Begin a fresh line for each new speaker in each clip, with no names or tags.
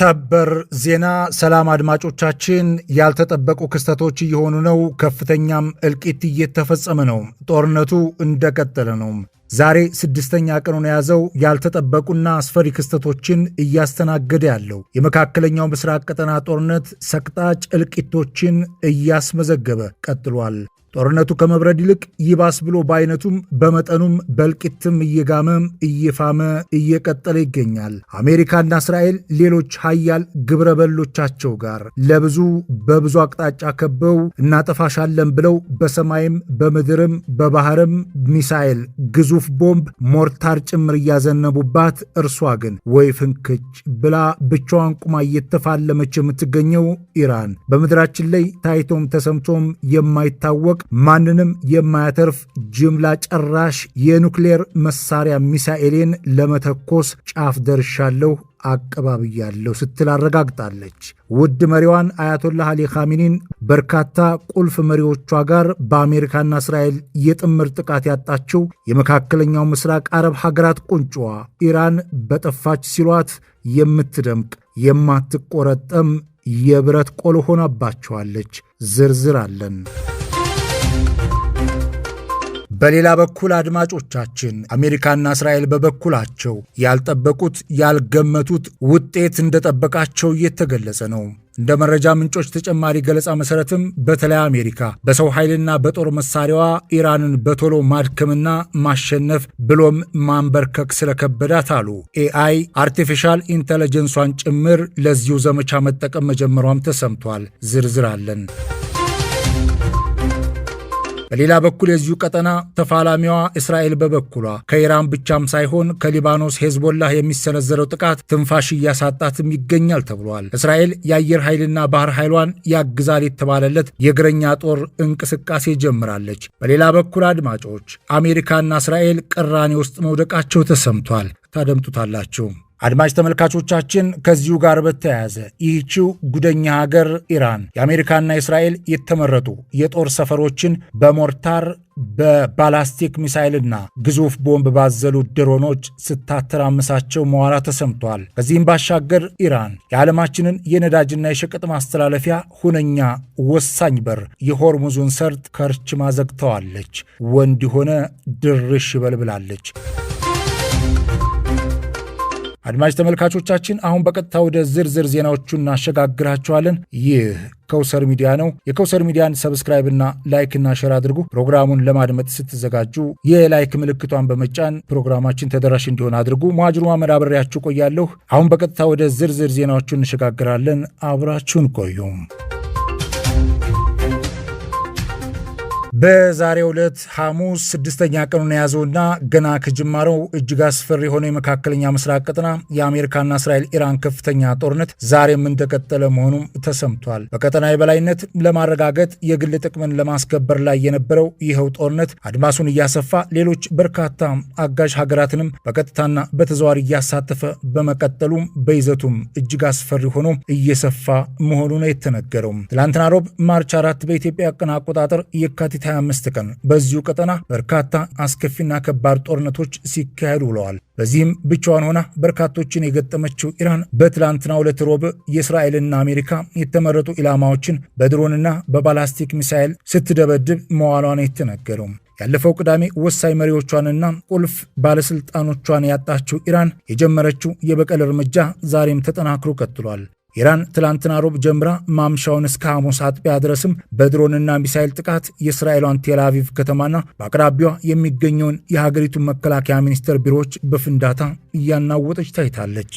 ሰበር ዜና። ሰላም አድማጮቻችን፣ ያልተጠበቁ ክስተቶች እየሆኑ ነው። ከፍተኛም እልቂት እየተፈጸመ ነው። ጦርነቱ እንደቀጠለ ነው። ዛሬ ስድስተኛ ቀኑን የያዘው ያልተጠበቁና አስፈሪ ክስተቶችን እያስተናገደ ያለው የመካከለኛው ምስራቅ ቀጠና ጦርነት ሰቅጣጭ እልቂቶችን እያስመዘገበ ቀጥሏል። ጦርነቱ ከመብረድ ይልቅ ይባስ ብሎ በአይነቱም በመጠኑም በእልቂትም እየፋመ እየቀጠለ ይገኛል። አሜሪካና እስራኤል ሌሎች ሀያል ግብረ በሎቻቸው ጋር በብዙ አቅጣጫ ከበው እናጠፋሻለን ብለው በሰማይም በምድርም በባህርም ሚሳኤል፣ ግዙፍ ቦምብ፣ ሞርታር ጭምር እያዘነቡባት፣ እርሷ ግን ወይ ፍንክች ብላ ብቻዋን ቁማ እየተፋለመች የምትገኘው ኢራን በምድራችን ላይ ታይቶም ተሰምቶም የማይታወቅ ማንንም የማያተርፍ ጅምላ ጨራሽ የኑክሌር መሳሪያ ሚሳኤሌን ለመተኮስ ጫፍ ደርሻለሁ አቀባብያለሁ ስትል አረጋግጣለች። ውድ መሪዋን አያቶላህ አሊ ኻሜኒን በርካታ ቁልፍ መሪዎቿ ጋር በአሜሪካና እስራኤል የጥምር ጥቃት ያጣችው የመካከለኛው ምስራቅ አረብ ሀገራት ቁንጮዋ ኢራን በጠፋች ሲሏት የምትደምቅ የማትቆረጠም የብረት ቆሎ ሆናባቸዋለች። ዝርዝር አለን። በሌላ በኩል አድማጮቻችን፣ አሜሪካና እስራኤል በበኩላቸው ያልጠበቁት ያልገመቱት ውጤት እንደጠበቃቸው እየተገለጸ ነው። እንደ መረጃ ምንጮች ተጨማሪ ገለጻ መሰረትም በተለይ አሜሪካ በሰው ኃይልና በጦር መሳሪያዋ ኢራንን በቶሎ ማድከምና ማሸነፍ ብሎም ማንበርከክ ስለከበዳት አሉ ኤአይ አርቲፊሻል ኢንተለጀንሷን ጭምር ለዚሁ ዘመቻ መጠቀም መጀመሯም ተሰምቷል። ዝርዝር አለን። በሌላ በኩል የዚሁ ቀጠና ተፋላሚዋ እስራኤል በበኩሏ ከኢራን ብቻም ሳይሆን ከሊባኖስ ሄዝቦላህ የሚሰነዘረው ጥቃት ትንፋሽ እያሳጣትም ይገኛል ተብሏል። እስራኤል የአየር ኃይልና ባህር ኃይሏን ያግዛል የተባለለት የእግረኛ ጦር እንቅስቃሴ ጀምራለች። በሌላ በኩል አድማጮች፣ አሜሪካና እስራኤል ቅራኔ ውስጥ መውደቃቸው ተሰምቷል። ታደምጡታላችሁ። አድማጭ ተመልካቾቻችን፣ ከዚሁ ጋር በተያያዘ ይህችው ጉደኛ ሀገር ኢራን የአሜሪካና የእስራኤል የተመረጡ የጦር ሰፈሮችን በሞርታር በባላስቲክ ሚሳይልና ግዙፍ ቦምብ ባዘሉ ድሮኖች ስታተራምሳቸው መዋላ ተሰምቷል። ከዚህም ባሻገር ኢራን የዓለማችንን የነዳጅና የሸቀጥ ማስተላለፊያ ሁነኛ ወሳኝ በር የሆርሙዙን ሰርጥ ከርችማ ዘግተዋለች። ወንድ የሆነ ድርሽ ይበል ብላለች። አድማጭ ተመልካቾቻችን፣ አሁን በቀጥታ ወደ ዝርዝር ዜናዎቹ እናሸጋግራቸዋለን። ይህ ከውሰር ሚዲያ ነው። የከውሰር ሚዲያን ሰብስክራይብ እና ላይክ እና ሼር አድርጉ። ፕሮግራሙን ለማድመጥ ስትዘጋጁ የላይክ ምልክቷን በመጫን ፕሮግራማችን ተደራሽ እንዲሆን አድርጉ። መዋጅሩ ማመድ አብሬያችሁ ቆያለሁ። አሁን በቀጥታ ወደ ዝርዝር ዜናዎቹ እንሸጋግራለን። አብራችሁን ቆዩ። በዛሬው ዕለት ሐሙስ ስድስተኛ ቀኑን የያዘውና ገና ከጅማሬው እጅግ አስፈሪ የሆነ የመካከለኛ ምስራቅ ቀጠና የአሜሪካና እስራኤል ኢራን ከፍተኛ ጦርነት ዛሬም እንደቀጠለ መሆኑም ተሰምቷል። በቀጠና የበላይነት ለማረጋገጥ የግል ጥቅምን ለማስከበር ላይ የነበረው ይኸው ጦርነት አድማሱን እያሰፋ ሌሎች በርካታ አጋዥ ሀገራትንም በቀጥታና በተዘዋዋሪ እያሳተፈ በመቀጠሉም በይዘቱም እጅግ አስፈሪ ሆኖ እየሰፋ መሆኑ ነው የተነገረው። ትላንትና ሮብ ማርች 4 በኢትዮጵያ ቀን አቆጣጠር የካቲት 25 ቀን በዚሁ ቀጠና በርካታ አስከፊና ከባድ ጦርነቶች ሲካሄዱ ውለዋል። በዚህም ብቻዋን ሆና በርካቶችን የገጠመችው ኢራን በትላንትናው ዕለት ሮብ የእስራኤልና አሜሪካ የተመረጡ ኢላማዎችን በድሮንና በባላስቲክ ሚሳይል ስትደበድብ መዋሏን የተነገረው። ያለፈው ቅዳሜ ወሳኝ መሪዎቿንና ቁልፍ ባለስልጣኖቿን ያጣችው ኢራን የጀመረችው የበቀል እርምጃ ዛሬም ተጠናክሮ ቀጥሏል። ኢራን ትላንትና ሮብ ጀምራ ማምሻውን እስከ ሐሙስ አጥቢያ ድረስም በድሮንና ሚሳይል ጥቃት የእስራኤሏን ቴል አቪቭ ከተማና በአቅራቢያዋ የሚገኘውን የሀገሪቱን መከላከያ ሚኒስቴር ቢሮዎች በፍንዳታ እያናወጠች ታይታለች።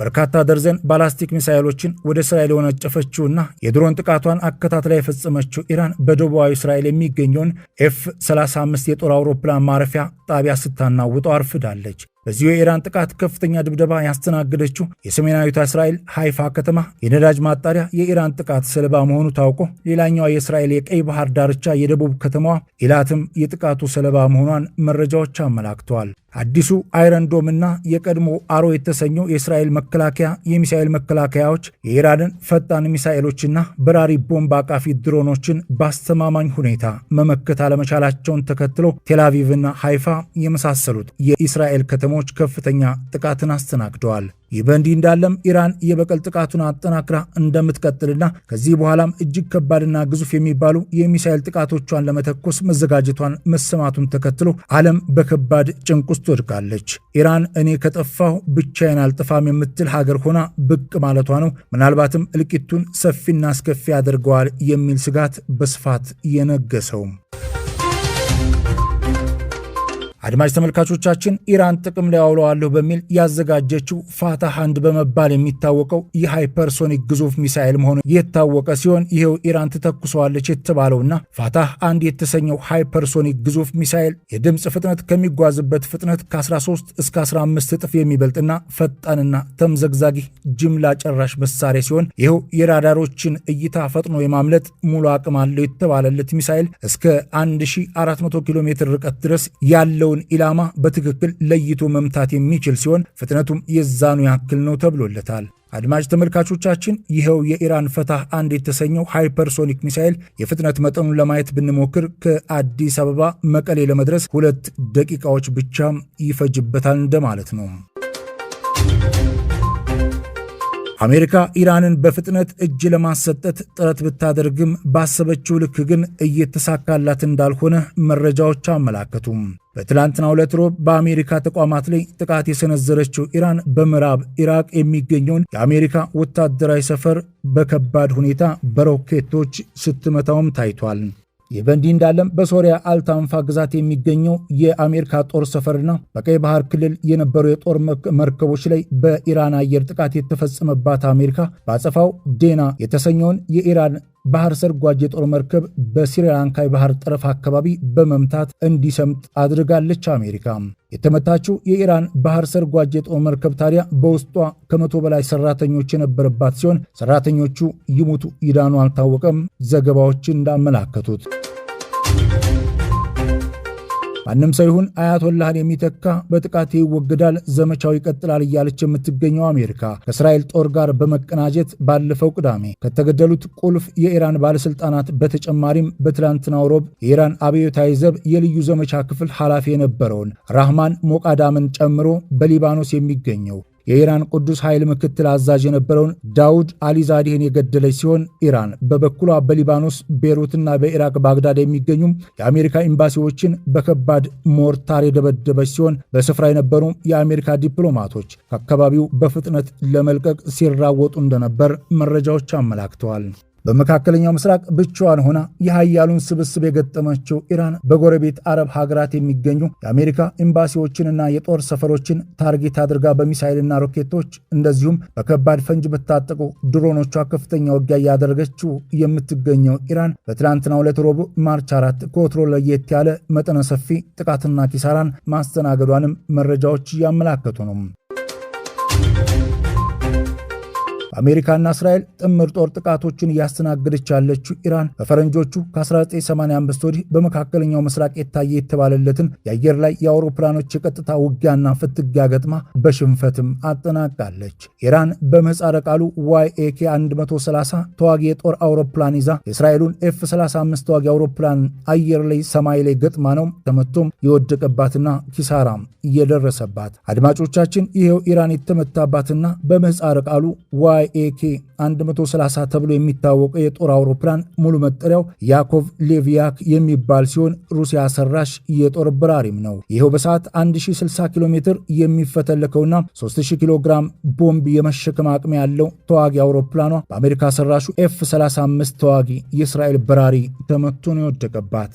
በርካታ ደርዘን ባላስቲክ ሚሳይሎችን ወደ እስራኤል የወነጨፈችውና የድሮን ጥቃቷን አከታትላ የፈጸመችው ኢራን በደቡባዊ እስራኤል የሚገኘውን F-35 የጦር አውሮፕላን ማረፊያ ጣቢያ ስታናውጠው አርፍዳለች። በዚሁ የኢራን ጥቃት ከፍተኛ ድብደባ ያስተናገደችው የሰሜናዊቷ እስራኤል ሃይፋ ከተማ የነዳጅ ማጣሪያ የኢራን ጥቃት ሰለባ መሆኑ ታውቆ ሌላኛዋ የእስራኤል የቀይ ባህር ዳርቻ የደቡብ ከተማዋ ኢላትም የጥቃቱ ሰለባ መሆኗን መረጃዎች አመላክተዋል። አዲሱ አይረንዶም እና የቀድሞ አሮ የተሰኘው የእስራኤል መከላከያ የሚሳኤል መከላከያዎች የኢራንን ፈጣን ሚሳኤሎችና በራሪ ቦምብ አቃፊ ድሮኖችን በአስተማማኝ ሁኔታ መመከት አለመቻላቸውን ተከትሎ ቴልአቪቭና ሃይፋ የመሳሰሉት የእስራኤል ከተሞች ከፍተኛ ጥቃትን አስተናግደዋል። ይህ በእንዲህ እንዳለም ኢራን የበቀል ጥቃቱን አጠናክራ እንደምትቀጥልና ከዚህ በኋላም እጅግ ከባድና ግዙፍ የሚባሉ የሚሳኤል ጥቃቶቿን ለመተኮስ መዘጋጀቷን መሰማቱን ተከትሎ ዓለም በከባድ ጭንቅ ውስጥ ወድቃለች። ኢራን እኔ ከጠፋሁ ብቻዬን አልጠፋም የምትል ሀገር ሆና ብቅ ማለቷ ነው ምናልባትም እልቂቱን ሰፊና አስከፊ ያደርገዋል የሚል ስጋት በስፋት የነገሰው። አድማጭ ተመልካቾቻችን ኢራን ጥቅም ላይ አውለዋለሁ በሚል ያዘጋጀችው ፋታህ 1 በመባል የሚታወቀው የሃይፐርሶኒክ ግዙፍ ሚሳኤል መሆኑ የታወቀ ሲሆን ይሄው ኢራን ትተኩሰዋለች የተባለውና ፋታህ 1 የተሰኘው ሃይፐርሶኒክ ግዙፍ ሚሳኤል የድምፅ ፍጥነት ከሚጓዝበት ፍጥነት ከ13 እስከ 15 እጥፍ የሚበልጥና ፈጣንና ተምዘግዛጊ ጅምላ ጨራሽ መሳሪያ ሲሆን ይሄው የራዳሮችን እይታ ፈጥኖ የማምለጥ ሙሉ አቅም አለው የተባለለት ሚሳኤል እስከ 1400 ኪሎ ሜትር ርቀት ድረስ ያለው ኢላማ በትክክል ለይቶ መምታት የሚችል ሲሆን ፍጥነቱም የዛኑ ያክል ነው ተብሎለታል። አድማጭ ተመልካቾቻችን ይኸው የኢራን ፈታህ 1 የተሰኘው ሃይፐርሶኒክ ሚሳኤል የፍጥነት መጠኑን ለማየት ብንሞክር ከአዲስ አበባ መቀሌ ለመድረስ 2 ደቂቃዎች ብቻ ይፈጅበታል እንደማለት ነው። አሜሪካ ኢራንን በፍጥነት እጅ ለማሰጠት ጥረት ብታደርግም ባሰበችው ልክ ግን እየተሳካላት እንዳልሆነ መረጃዎች አመላከቱም። በትላንትናው ዕለት ሮብ በአሜሪካ ተቋማት ላይ ጥቃት የሰነዘረችው ኢራን በምዕራብ ኢራቅ የሚገኘውን የአሜሪካ ወታደራዊ ሰፈር በከባድ ሁኔታ በሮኬቶች ስትመታውም ታይቷል። ይህ በእንዲህ እንዳለም በሶሪያ አልታንፋ ግዛት የሚገኘው የአሜሪካ ጦር ሰፈርና በቀይ ባህር ክልል የነበሩ የጦር መርከቦች ላይ በኢራን አየር ጥቃት የተፈጸመባት አሜሪካ በአጸፋው ዴና የተሰኘውን የኢራን ባህር ሰርጓጅ የጦር መርከብ በስሪላንካ ባህር ጠረፍ አካባቢ በመምታት እንዲሰምጥ አድርጋለች። አሜሪካ የተመታችው የኢራን ባህር ሰርጓጅ የጦር መርከብ ታዲያ በውስጧ ከ100 በላይ ሰራተኞች የነበረባት ሲሆን ሰራተኞቹ ይሙቱ ይዳኑ አልታወቀም። ዘገባዎች እንዳመላከቱት ማንም ሰው ይሁን አያቶላህን የሚተካ በጥቃት ይወገዳል፣ ዘመቻው ይቀጥላል እያለች የምትገኘው አሜሪካ ከእስራኤል ጦር ጋር በመቀናጀት ባለፈው ቅዳሜ ከተገደሉት ቁልፍ የኢራን ባለስልጣናት በተጨማሪም በትላንትናው ሮብ የኢራን አብዮታዊ ዘብ የልዩ ዘመቻ ክፍል ኃላፊ የነበረውን ራህማን ሞቃዳምን ጨምሮ በሊባኖስ የሚገኘው የኢራን ቅዱስ ኃይል ምክትል አዛዥ የነበረውን ዳውድ አሊዛዴህን የገደለች ሲሆን ኢራን በበኩሏ በሊባኖስ ቤሩትና በኢራቅ ባግዳድ የሚገኙ የአሜሪካ ኤምባሲዎችን በከባድ ሞርታር የደበደበች ሲሆን በስፍራ የነበሩ የአሜሪካ ዲፕሎማቶች ከአካባቢው በፍጥነት ለመልቀቅ ሲራወጡ እንደነበር መረጃዎች አመላክተዋል። በመካከለኛው ምስራቅ ብቻዋን ሆና የኃያሉን ስብስብ የገጠመችው ኢራን በጎረቤት አረብ ሀገራት የሚገኙ የአሜሪካ ኤምባሲዎችንና የጦር ሰፈሮችን ታርጌት አድርጋ በሚሳይልና ሮኬቶች እንደዚሁም በከባድ ፈንጅ በታጠቁ ድሮኖቿ ከፍተኛ ውጊያ እያደረገችው የምትገኘው ኢራን በትላንትናው ዕለት ረቡዕ ማርች 4 ከወትሮ ለየት ያለ መጠነ ሰፊ ጥቃትና ኪሳራን ማስተናገዷንም መረጃዎች እያመላከቱ ነው። አሜሪካና እስራኤል ጥምር ጦር ጥቃቶችን እያስተናገደች ያለችው ኢራን በፈረንጆቹ ከ1985 ወዲህ በመካከለኛው ምስራቅ የታየ የተባለለትን የአየር ላይ የአውሮፕላኖች የቀጥታ ውጊያና ፍትጊያ ገጥማ በሽንፈትም አጠናቃለች። ኢራን በምህጻረ ቃሉ YAK 130 ተዋጊ የጦር አውሮፕላን ይዛ የእስራኤሉን F-35 ተዋጊ አውሮፕላን አየር ላይ ሰማይ ላይ ገጥማ ነው ተመቶም የወደቀባትና ኪሳራም እየደረሰባት። አድማጮቻችን ይሄው ኢራን የተመታባትና በምህጻረ ቃሉ YAK 130 ተብሎ የሚታወቀው የጦር አውሮፕላን ሙሉ መጠሪያው ያኮቭ ሌቪያክ የሚባል ሲሆን ሩሲያ ሰራሽ የጦር በራሪም ነው። ይሄው በሰዓት 1060 ኪሎ ሜትር የሚፈተለከውና 3000 ኪሎ ግራም ቦምብ የመሸከም አቅም ያለው ተዋጊ አውሮፕላኗ በአሜሪካ ሰራሹ F-35 ተዋጊ የእስራኤል በራሪ ተመቶ ነው የወደቀባት።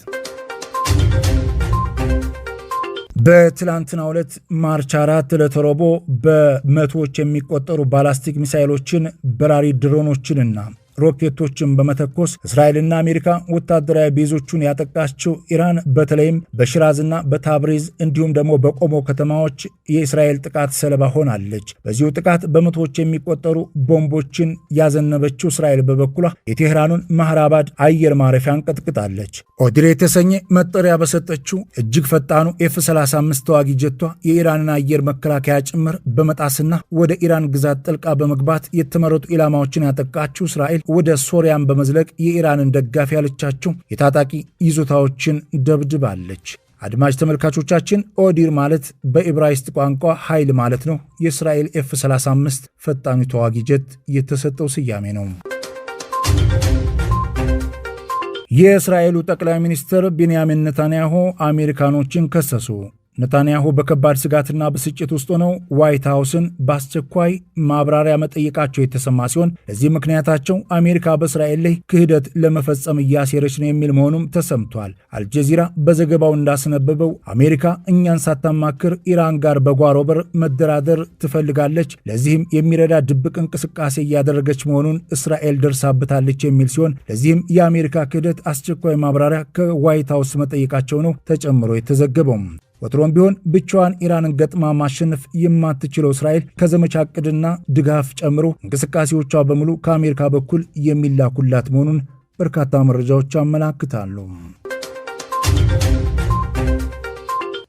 በትላንትናው ዕለት ማርች 4 ለተሮቦ በመቶዎች የሚቆጠሩ ባላስቲክ ሚሳኤሎችን በራሪ ድሮኖችንና ሮኬቶችን በመተኮስ እስራኤልና አሜሪካ ወታደራዊ ቤዞቹን ያጠቃችው ኢራን በተለይም በሽራዝና በታብሪዝ እንዲሁም ደግሞ በቆሞ ከተማዎች የእስራኤል ጥቃት ሰለባ ሆናለች። በዚሁ ጥቃት በመቶዎች የሚቆጠሩ ቦምቦችን ያዘነበችው እስራኤል በበኩሏ የቴህራኑን ማህራባድ አየር ማረፊያን ቀጥቅጣለች። ኦድሬ የተሰኘ መጠሪያ በሰጠችው እጅግ ፈጣኑ F-35 ተዋጊ ጀቷ የኢራንን አየር መከላከያ ጭምር በመጣስና ወደ ኢራን ግዛት ጠልቃ በመግባት የተመረጡ ኢላማዎችን ያጠቃችው እስራኤል ወደ ሶሪያን በመዝለቅ የኢራንን ደጋፊ ያለቻቸው የታጣቂ ይዞታዎችን ደብድባለች። አድማጭ ተመልካቾቻችን ኦዲር ማለት በዕብራይስጥ ቋንቋ ኃይል ማለት ነው። የእስራኤል F-35 ፈጣኑ ተዋጊ ጀት የተሰጠው ስያሜ ነው። የእስራኤሉ ጠቅላይ ሚኒስትር ቤንያሚን ኔታንያሁ አሜሪካኖችን ከሰሱ። ኔታንያሁ በከባድ ስጋትና ብስጭት ውስጥ ሆነው ዋይት ሃውስን በአስቸኳይ ማብራሪያ መጠየቃቸው የተሰማ ሲሆን ለዚህ ምክንያታቸው አሜሪካ በእስራኤል ላይ ክህደት ለመፈጸም እያሴረች ነው የሚል መሆኑም ተሰምቷል። አልጀዚራ በዘገባው እንዳስነበበው አሜሪካ እኛን ሳታማክር ኢራን ጋር በጓሮ በር መደራደር ትፈልጋለች፣ ለዚህም የሚረዳ ድብቅ እንቅስቃሴ እያደረገች መሆኑን እስራኤል ደርሳበታለች የሚል ሲሆን ለዚህም የአሜሪካ ክህደት አስቸኳይ ማብራሪያ ከዋይት ሃውስ መጠየቃቸው ነው ተጨምሮ የተዘገበው። ወትሮም ቢሆን ብቻዋን ኢራንን ገጥማ ማሸነፍ የማትችለው እስራኤል ከዘመቻ ዕቅድና ድጋፍ ጨምሮ እንቅስቃሴዎቿ በሙሉ ከአሜሪካ በኩል የሚላኩላት መሆኑን በርካታ መረጃዎች ያመላክታሉ።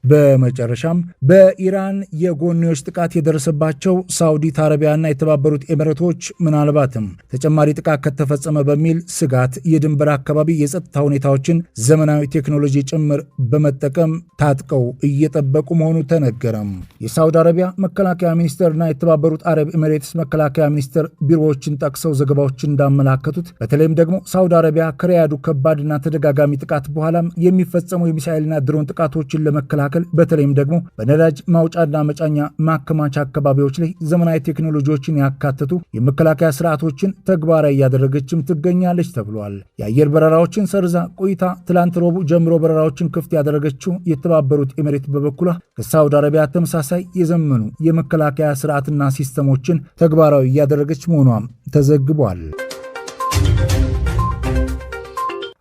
በመጨረሻም በኢራን የጎንዮሽ ጥቃት የደረሰባቸው ሳውዲት አረቢያና የተባበሩት ኤሚሬቶች ምናልባትም ተጨማሪ ጥቃት ከተፈጸመ በሚል ስጋት የድንበር አካባቢ የጸጥታ ሁኔታዎችን ዘመናዊ ቴክኖሎጂ ጭምር በመጠቀም ታጥቀው እየጠበቁ መሆኑ ተነገረም። የሳውዲ አረቢያ መከላከያ ሚኒስቴርና የተባበሩት አረብ ኤሚሬትስ መከላከያ ሚኒስቴር ቢሮዎችን ጠቅሰው ዘገባዎች እንዳመላከቱት በተለይም ደግሞ ሳውዲ አረቢያ ከሪያዱ ከባድና ተደጋጋሚ ጥቃት በኋላም የሚፈጸሙ የሚሳኤልና ድሮን ጥቃቶችን ለመከላከል በተለይም ደግሞ በነዳጅ ማውጫና መጫኛ ማከማቻ አካባቢዎች ላይ ዘመናዊ ቴክኖሎጂዎችን ያካተቱ የመከላከያ ስርዓቶችን ተግባራዊ እያደረገችም ትገኛለች ተብሏል። የአየር በረራዎችን ሰርዛ ቆይታ ትላንት ረቡዕ ጀምሮ በረራዎችን ክፍት ያደረገችው የተባበሩት ኤሚሬት በበኩሏ ከሳውዲ አረቢያ ተመሳሳይ የዘመኑ የመከላከያ ስርዓትና ሲስተሞችን ተግባራዊ እያደረገች መሆኗም ተዘግቧል።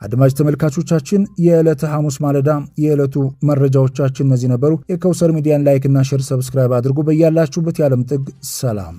አድማጭ ተመልካቾቻችን የዕለተ ሐሙስ ማለዳ የዕለቱ መረጃዎቻችን እነዚህ ነበሩ። የከውሰር ሚዲያን ላይክ እና ሼር ሰብስክራይብ አድርጉ። በያላችሁበት የዓለም ጥግ ሰላም